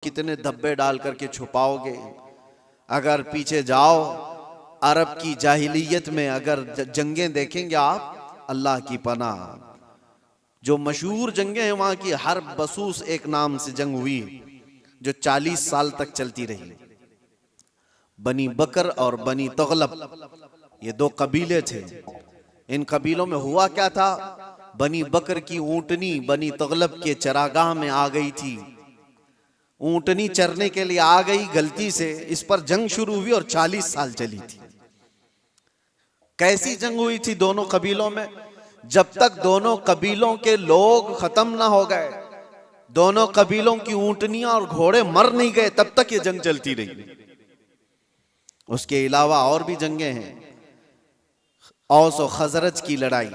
कितने धब्बे डाल करके छुपाओगे। अगर पीछे जाओ अरब की जाहिलियत में अगर जंगें देखेंगे आप, अल्लाह की पनाह, जो मशहूर जंगें हैं वहां की, हर बसूस एक नाम से जंग हुई जो 40 साल तक चलती रही। बनी बकर और बनी तगलब, ये दो कबीले थे। इन कबीलों में हुआ क्या था, बनी बकर की ऊंटनी बनी तगलब के चरागाह में आ गई थी। ऊंटनी चरने के लिए आ गई गलती से, इस पर जंग शुरू हुई और 40 साल चली थी। कैसी जंग हुई थी दोनों कबीलों में, जब तक दोनों कबीलों के लोग खत्म ना हो गए, दोनों कबीलों की ऊंटनियां और घोड़े मर नहीं गए, तब तक ये जंग चलती रही। उसके अलावा और भी जंगें हैं। औस और खजरज की लड़ाई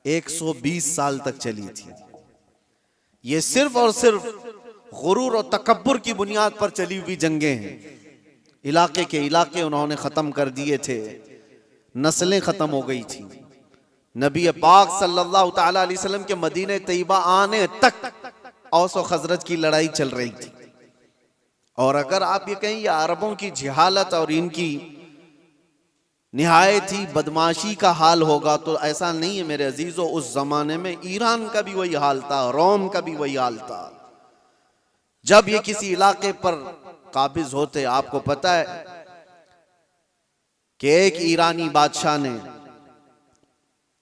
120 साल तक चली थी। ये सिर्फ और सिर्फ गुरूर और तकब्बुर की बुनियाद पर चली हुई जंगें हैं। इलाके के इलाके उन्होंने खत्म कर दिए थे, नस्लें खत्म हो गई थी। नबी पाक सल्लल्लाहु तआला अलैहि वसल्लम के मदीने तैयबा आने तक औस और खजरज की लड़ाई चल रही थी। और अगर आप ये कहें ये अरबों की जहालत और इनकी निहायत ही बदमाशी का हाल होगा, तो ऐसा नहीं है मेरे अजीजों। उस जमाने में ईरान का भी वही हाल था, रोम का भी वही हाल था। जब ये किसी इलाके पर काबिज होते, आपको पता है कि एक ईरानी बादशाह ने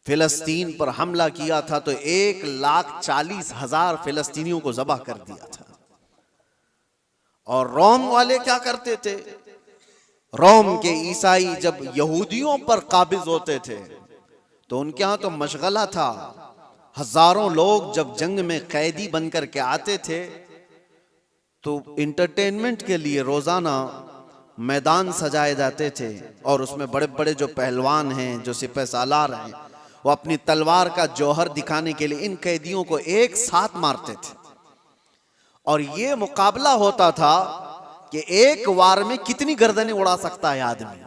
फिलिस्तीन पर हमला किया था तो 1,40,000 फिलिस्तीनियों को ज़बह कर दिया था। और रोम वाले क्या करते थे, रोम के ईसाई जब यहूदियों पर काबिज होते थे तो उनके यहां तो मशगला था। हजारों लोग जब जंग में कैदी बनकर के आते थे तो इंटरटेनमेंट के लिए रोजाना मैदान सजाए जाते थे, और उसमें बड़े बड़े जो पहलवान हैं, जो सिपह सालार हैं, वो अपनी तलवार का जौहर दिखाने के लिए इन कैदियों को एक साथ मारते थे। और ये मुकाबला होता था कि एक वार में कितनी गर्दनें उड़ा सकता है आदमी।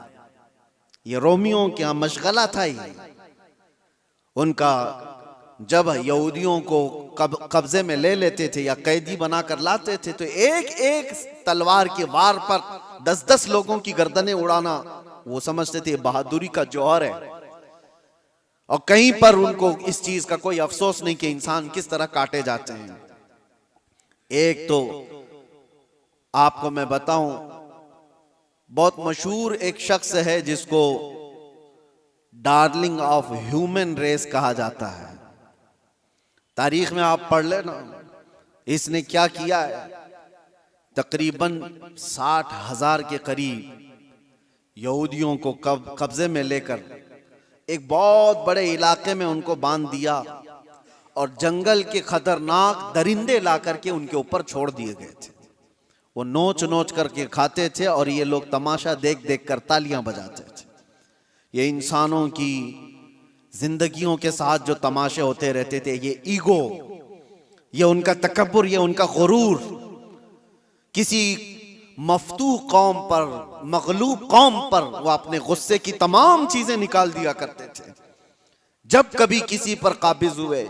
ये रोमियों के यहां मशगला था ही उनका। जब यहूदियों को कब्जे में ले लेते थे या कैदी बनाकर लाते थे तो एक एक तलवार के वार पर 10-10 लोगों की गर्दनें उड़ाना वो समझते थे बहादुरी का जौहर है। और कहीं पर उनको इस चीज का कोई अफसोस नहीं कि इंसान किस तरह काटे जाते हैं। एक तो आपको मैं बताऊं, बहुत मशहूर एक शख्स है जिसको डार्लिंग ऑफ ह्यूमन रेस कहा जाता है। तारीख में आप पढ़ लेना इसने क्या किया है। तकरीबन 60,000 के करीब यहूदियों को कब्जे में लेकर एक बहुत बड़े इलाके में उनको बांध दिया और जंगल के खतरनाक दरिंदे ला करके उनके ऊपर छोड़ दिए गए थे। वो नोच नोच करके खाते थे और ये लोग तमाशा देख देख कर तालियां बजाते थे। ये इंसानों की जिंदगियों के साथ जो तमाशे होते रहते थे, ये ईगो, ये उनका तकब्बुर, ये उनका गुरूर, किसी मफतूह कौम पर, मगलूब कौम पर वो अपने गुस्से की तमाम चीजें निकाल दिया करते थे। जब कभी किसी पर काबिज हुए,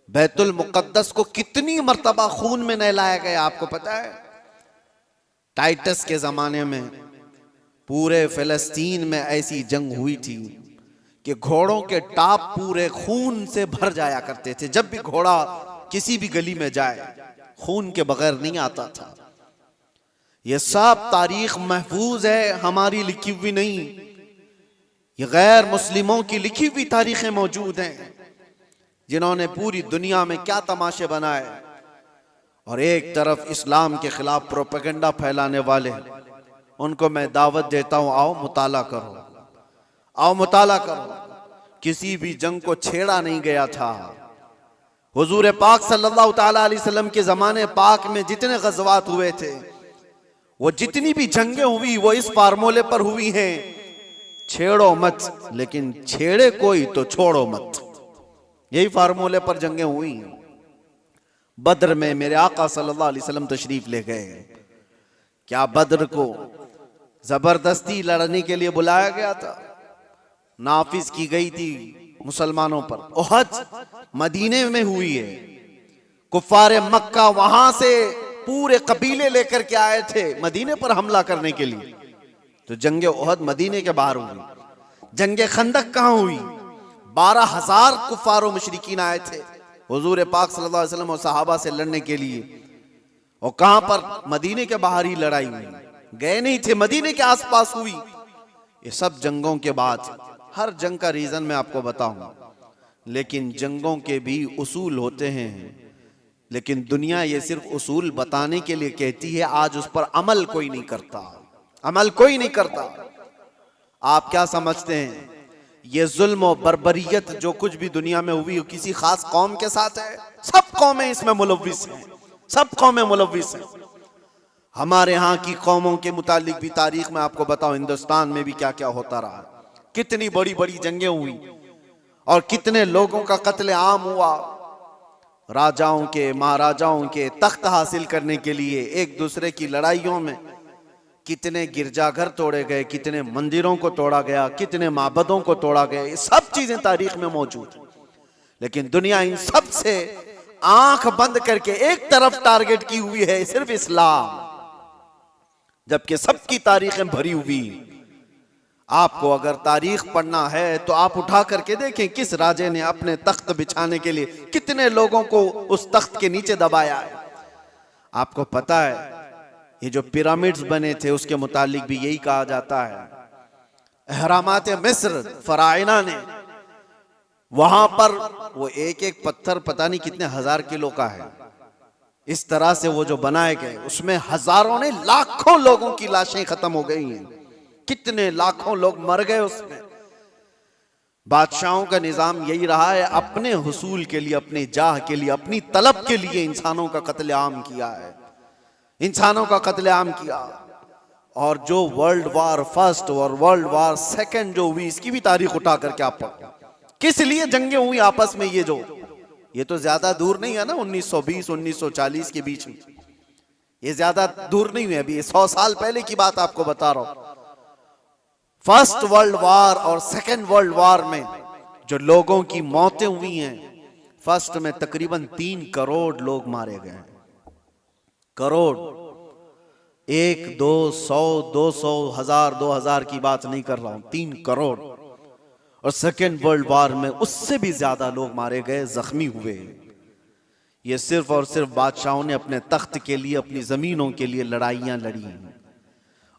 बैतुल मुकद्दस को कितनी मर्तबा खून में नहलाया गया आपको पता है। टाइटस के जमाने में पूरे फिलिस्तीन में ऐसी जंग हुई थी कि घोड़ों के टाप पूरे खून से भर जाया करते थे। जब भी घोड़ा किसी भी गली में जाए खून के बगैर नहीं आता था। ये सब तारीख महफूज है, हमारी लिखी हुई नहीं। ये गैर मुस्लिमों की लिखी हुई तारीखें मौजूद हैं जिन्होंने पूरी दुनिया में क्या तमाशे बनाए। और एक तरफ इस्लाम के खिलाफ प्रोपेगेंडा फैलाने वाले, उनको मैं दावत देता हूं, आओ मुताला करो, आओ मुताला करो। किसी भी जंग को छेड़ा नहीं गया था। हुजूर पाक सल्लल्लाहु तआला अलैहि वसल्लम के जमाने पाक में जितने गज़वात हुए थे, वो जितनी भी जंगें हुई वो इस फार्मूले पर हुई हैं, छेड़ो मत, लेकिन छेड़े कोई तो छोड़ो मत। यही फार्मूले पर जंगें हुई हैं। बद्र में मेरे आका सल्लल्लाहु अलैहि वसल्लम तशरीफ ले गए। क्या बद्र को जबरदस्ती लड़ने के लिए बुलाया गया था? नाफिज की गई थी मुसलमानों पर। ओहद मदीने में हुई है। कुफारे मक्का वहां से पूरे कबीले लेकर के आए थे मदीने पर हमला करने के लिए। तो जंगे ओहद मदीने के बाहर हुई। जंगे खंदक कहां हुई? 12,000 कुफार और मुशरिकीन आए थे हुजूर पाक सल्लल्लाहु अलैहि वसल्लम और सहाबा से लड़ने के लिए। और कहां पर? मदीने के बाहर ही लड़ाई हुई, गए नहीं थे, मदीने के आसपास हुई। ये सब जंगों के बाद, हर जंग का रीजन मैं आपको बताऊं, लेकिन जंगों के भी उसूल होते हैं। लेकिन दुनिया ये सिर्फ उसूल बताने के लिए कहती है, आज उस पर अमल कोई नहीं करता, अमल कोई नहीं करता। आप क्या समझते हैं ये जुल्म और बर्बरियत जो कुछ भी दुनिया में हुई किसी खास कौम के साथ है? सब कौमें इसमें मुलव्विस हैं, सब कौमें मुलव्विस हैं। हमारे यहाँ की कौमों के मुतालिक भी तारीख में आपको बताओ, हिंदुस्तान में भी क्या क्या होता रहा, कितनी बड़ी बड़ी जंगें हुई और कितने लोगों का कत्ले आम हुआ। राजाओं के, महाराजाओं के तख्त हासिल करने के लिए एक दूसरे की लड़ाइयों में कितने गिरजाघर तोड़े गए, कितने मंदिरों को तोड़ा गया, कितने माबदों को तोड़ा गया। ये सब चीजें तारीख में मौजूद हैं। लेकिन दुनिया इन सब से आंख बंद करके एक तरफ टारगेट की हुई है, सिर्फ इस्लाम, जबकि सबकी तारीखें भरी हुई। आपको अगर तारीख पढ़ना है तो आप उठा करके देखें किस राजे ने अपने तख्त बिछाने के लिए कितने लोगों को उस तख्त के नीचे दबाया है। आपको पता है ये जो पिरामिड्स बने थे उसके मुतालिक भी यही कहा जाता है, अहरामात मिस्र फराइना ने, वहां पर वो एक एक पत्थर पता नहीं कितने हजार किलो का है, इस तरह से वो जो बनाए गए उसमें हजारों ने, लाखों लोगों की लाशें खत्म हो गई हैं, कितने लाखों लोग मर गए उसमें। बादशाहों का निजाम यही रहा है, अपने हुसूल के लिए, अपने जाह के लिए, अपनी तलब के लिए इंसानों का कत्लेआम किया है, इंसानों का कत्लेआम किया। और जो वर्ल्ड वार फर्स्ट और वर्ल्ड वार सेकंड जो हुई इसकी भी तारीख उठा करके आप पढ़ो, किस लिए जंगें हुई आपस में। ये तो ज्यादा दूर नहीं है ना, 1920 1940 के बीच में, ये ज्यादा दूर नहीं है, अभी 100 साल पहले की बात आपको बता रहा हूं। फर्स्ट वर्ल्ड वार और सेकंड वर्ल्ड वार में जो लोगों की मौतें हुई हैं, फर्स्ट में तकरीबन 3 करोड़ लोग मारे गए, करोड़, 1 2 100 200 1000 2000 की बात नहीं कर रहा हूं, 3 करोड़। और सेकेंड वर्ल्ड वार में उससे भी ज्यादा लोग मारे गए, जख्मी हुए। ये सिर्फ और सिर्फ बादशाहों ने अपने तख्त के लिए, अपनी जमीनों के लिए लड़ाइयां लड़ी।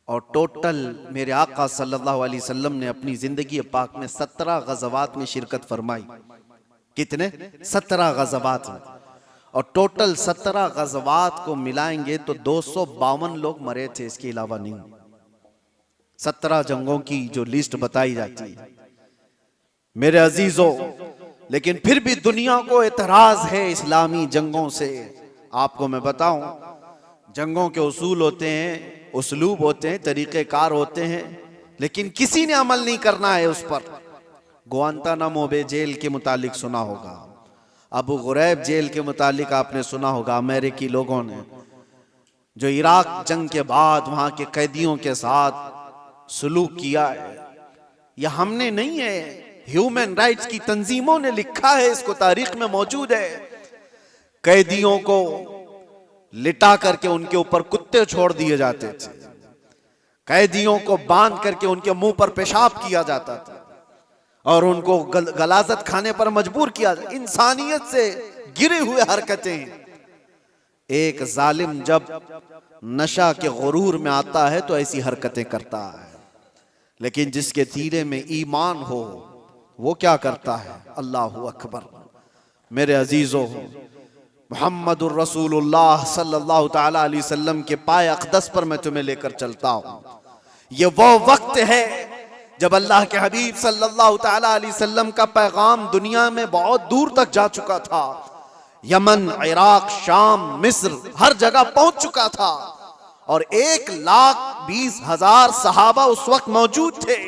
और टोटल मेरे आका सल्लल्लाहु अलैहि वसल्लम ने अपनी जिंदगी पाक में 17 गज़वात में शिरकत फरमाई। कितने? 17 गज़वात में। और टोटल 17 गज़वात को मिलाएंगे तो 252 लोग मरे थे, इसके अलावा नहीं। 17 जंगों की जो लिस्ट बताई जाती है मेरे अजीजों, लेकिन फिर भी दुनिया को एतराज है इस्लामी जंगों से। आपको मैं बताऊं, जंगों के उसूल होते हैं, उसलूब होते हैं, तरीक़ेकार होते हैं, लेकिन किसी ने अमल नहीं करना है उस पर। गुआंतानामो बे जेल के मुतालिक सुना होगा, अबू गुरैब जेल के मुतालिक आपने सुना होगा, अमेरिकी लोगों ने जो इराक जंग के बाद वहां के कैदियों के साथ सलूक किया है। यह हमने नहीं है, ह्यूमन राइट्स की तंजीमों ने लिखा है, इसको तारीख में मौजूद है। कैदियों को लिटा करके उनके ऊपर कुत्ते छोड़ दिए जाते थे, कैदियों को बांध करके उनके मुंह पर पेशाब किया जाता था और उनको गलाजत खाने पर मजबूर किया जाता। इंसानियत से गिरे हुए हरकतें। एक जालिम जब नशा के गुरूर में आता है तो ऐसी हरकतें करता है, लेकिन जिसके सीने में ईमान हो वो क्या करता है? अल्लाहु अकबर। मेरे अजीजों, मुहम्मदुर रसूलुल्लाह सल्लल्लाहु ताला अलैहि वसल्लम के पाए अक़दस पर मैं तुम्हें लेकर चलता हूं। ये वो वक्त है जब अल्लाह के हबीब सल्लल्लाहु ताला अलैहि वसल्लम का पैगाम दुनिया में बहुत दूर तक जा चुका था। यमन, इराक, शाम, मिस्र, हर जगह पहुंच चुका था और 1,20,000 सहाबा उस वक्त मौजूद थे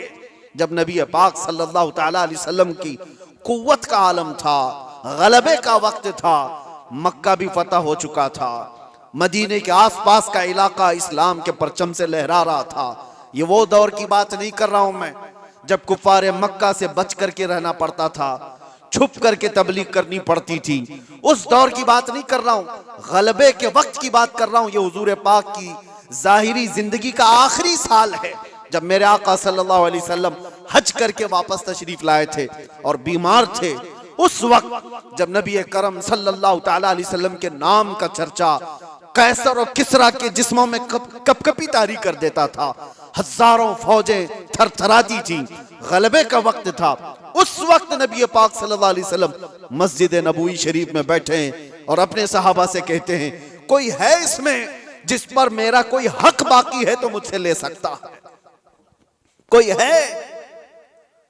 जब नबी पाक सल्लल्लाहु ताला अलैहि वसल्लम की कुव्वत का आलम था, गलबे का वक्त था। मक्का भी फतह हो चुका था, मदीने के आसपास का इलाका इस्लाम के परचम से लहरा रहा था। ये वो दौर की बात नहीं कर रहा हूं मैं जब कुफारे मक्का से बच करके रहना पड़ता था, छुप करके तबलीग करनी पड़ती थी। उस दौर की बात नहीं कर रहा हूं, गलबे के वक्त की बात कर रहा हूं। ये हुजूर पाक की जाहिरी जिंदगी का आखिरी साल है जब मेरे आका सल्लल्लाहु अलैहि वसल्लम हज करके वापस तशरीफ लाए थे और बीमार थे। उस वक्त जब नबी करम सल्लल्लाहु ताला अलैहि वसल्लम के नाम का चर्चा कैसर और किसरा के जिस्मों में कपकपी तारी कर देता था, हजारों फौजें थरथराती थी, गलबे का वक्त था। उस वक्त नबी पाक सल्लल्लाहु अलैहि वसल्लम मस्जिद नबवी शरीफ में बैठे हैं और अपने सहाबा से कहते हैं, कोई है इसमें जिस पर मेरा कोई हक बाकी है तो मुझसे ले सकता है? कोई है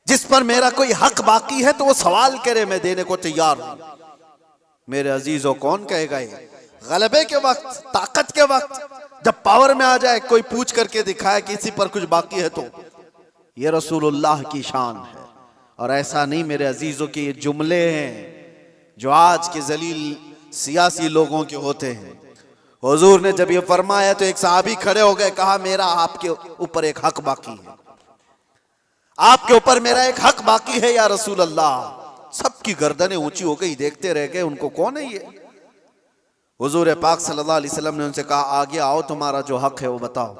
जिस पर मेरा कोई हक बाकी है तो वो सवाल करे, मैं देने को तैयार हूं। मेरे अजीजों, कौन कहेगा ये गलबे के वक्त, ताकत के वक्त, जब पावर में आ जाए कोई पूछ करके दिखाए कि इसी पर कुछ बाकी है तो ये रसूलुल्लाह की शान है। और ऐसा नहीं मेरे अजीजों के ये जुमले हैं जो आज के जलील सियासी लोगों के होते हैं। हुजूर ने जब ये फरमाया तो एक सहाबी खड़े हो गए, कहा मेरा आपके ऊपर एक हक बाकी है, आपके ऊपर मेरा एक हक बाकी है या रसूल अल्लाह। सबकी गर्दनें ऊंची हो गई, देखते रह गए उनको, कौन है ये? हुजूर पाक सल्लल्लाहु अलैहि वसल्लम ने उनसे कहा, आगे आओ, तुम्हारा जो हक है वो बताओ।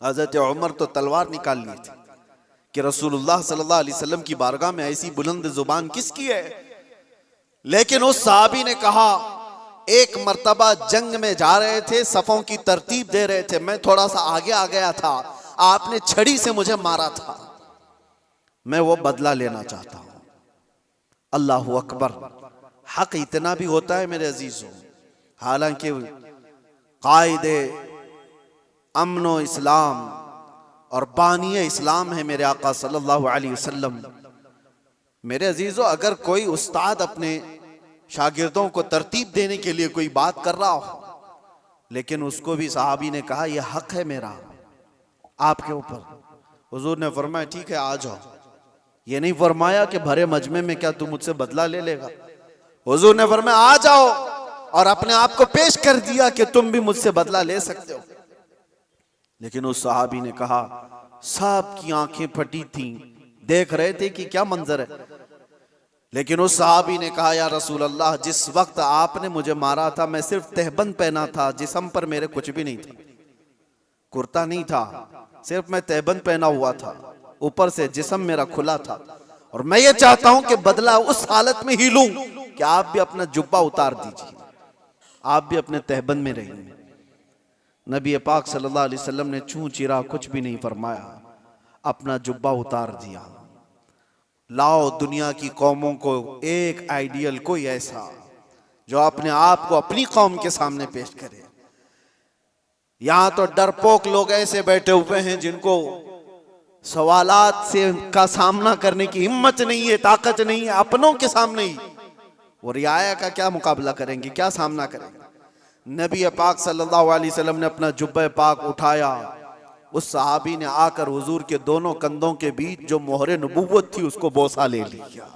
हजरत उमर तो तलवार निकाल ली थी कि रसूलुल्लाह सल्लल्लाहु अलैहि वसल्लम की बारगाह में ऐसी बुलंद जुबान किसकी है। लेकिन उस साहबी ने कहा, एक मर्तबा जंग में जा रहे थे, सफों की तरतीब दे रहे थे, मैं थोड़ा सा आगे आ गया था, आपने छड़ी से मुझे मारा था, मैं वो बदला लेना चाहता हूं। अल्लाहु अकबर। हक इतना भी होता है मेरे अजीजों। हालांकि कायदे अमनो इस्लाम और बानिए इस्लाम है मेरे आका सल्लल्लाहु अलैहि वसल्लम। मेरे अजीजों, अगर कोई उस्ताद अपने शागिर्दों को तरतीब देने के लिए कोई बात कर रहा हो, लेकिन उसको भी सहाबी ने कहा, यह हक है मेरा आपके ऊपर। हुजूर ने फरमाया, ठीक है आ जाओ। ये नहीं फरमाया कि भरे मजमे में क्या तू मुझसे बदला ले लेगा। हुजूर ने फरमाया, आ जाओ, और अपने आप को पेश कर दिया कि तुम भी मुझसे बदला ले सकते हो। लेकिन उस सहाबी ने कहा, सब की आंखें फटी थीं, देख रहे थे कि क्या मंजर है। लेकिन उस सहाबी ने कहा, या रसूल अल्लाह, जिस वक्त आपने मुझे मारा था मैं सिर्फ तहबंद पहना था, जिस्म पर मेरे कुछ भी नहीं था, कुर्ता नहीं था, सिर्फ मैं तहबंद पहना हुआ था, ऊपर से जिस्म मेरा खुला था। और मैं ये चाहता हूं कि बदला उस हालत में ही लूं कि आप भी अपना जुब्बा उतार दीजिए, आप भी अपने तहबंद में रहिए। नबी पाक सल्लल्लाहु अलैहि वसल्लम ने छू चिरा कुछ भी नहीं फरमाया, अपना जुब्बा उतार दिया। लाओ दुनिया की कौमों को एक आइडियल, कोई ऐसा जो अपने आप को अपनी कौम के सामने पेश करे। यहां तो डरपोक लोग ऐसे बैठे हुए हैं जिनको सवालात से का सामना करने की हिम्मत नहीं है, ताकत नहीं है, अपनों के सामने ही वो रियाया का क्या मुकाबला करेंगे, क्या सामना करेंगे। नबी पाक सल्लल्लाहु अलैहि वसल्लम ने अपना जुब्बा पाक उठाया, उस सहाबी ने आकर हुजूर के दोनों कंधों के बीच जो मोहरे नबूवत थी उसको बोसा ले लिया।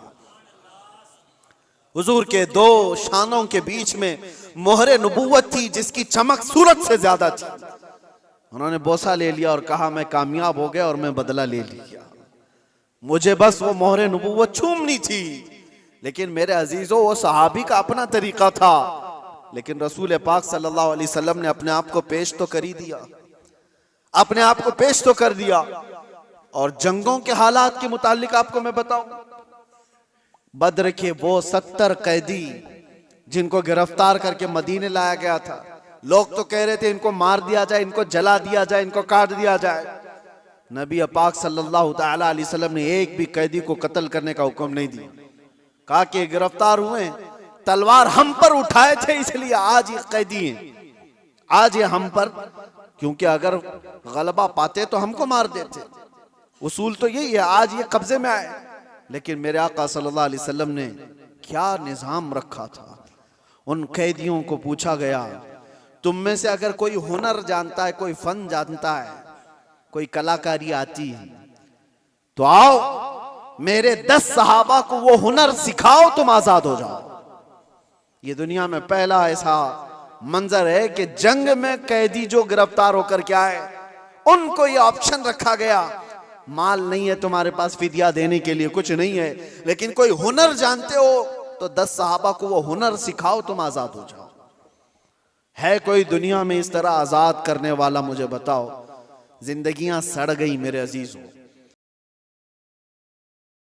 हुजूर के दो शानों के बीच में मोहरे नबूवत थी जिसकी चमक सूरत से ज्यादा थी। उन्होंने बोसा ले लिया और कहा, मैं कामयाब हो गया और मैं बदला ले लिया, मुझे बस वो मोहरे नबूवत छूमनी थी। लेकिन मेरे अजीजों, वो सहाबी का अपना तरीका था, लेकिन रसूल पाक सल्लल्लाहु अलैहि वसल्लम ने अपने आप को पेश तो कर ही दिया, अपने आप को पेश तो कर दिया। और जंगों के हालात के मुतालिक आपको मैं बताऊं, बद्र के वो 70 कैदी जिनको गिरफ्तार करके मदीने लाया गया था, लोग तो कह रहे थे इनको मार दिया जाए, इनको जला दिया जाए, इनको काट दिया जाए। नबी पाक सल्लल्लाहु ताला अलैहि वसल्लम ने एक भी कैदी को कत्ल करने का हुक्म नहीं दिया। कहा कि गिरफ्तार हुए, तलवार हम पर उठाए थे, इसलिए आज ये कैदी हैं, आज ये हम पर, क्योंकि अगर गलबा पाते तो हमको मार देते। उसूल तो यही है, आज ये कब्जे में आए। लेकिन मेरे आका सल्लल्लाहु अलैहि वसल्लम ने क्या निजाम रखा था। उन कैदियों को पूछा गया, तुम में से अगर कोई हुनर जानता है, कोई फन जानता है, कोई कलाकारी आती है, तो आओ मेरे 10 सहाबा को वो हुनर सिखाओ, तुम आजाद हो जाओ। ये दुनिया में पहला ऐसा मंजर है कि जंग में कैदी जो गिरफ्तार होकर के आए, उनको ये ऑप्शन रखा गया माल नहीं है तुम्हारे पास फिदिया देने के लिए, कुछ नहीं है, लेकिन कोई हुनर जानते हो तो 10 सहाबा को वो हुनर सिखाओ, तुम आजाद हो जाओ। है कोई दुनिया में इस तरह आजाद करने वाला? मुझे बताओ। जिंदगियां सड़ गई मेरे अजीजों।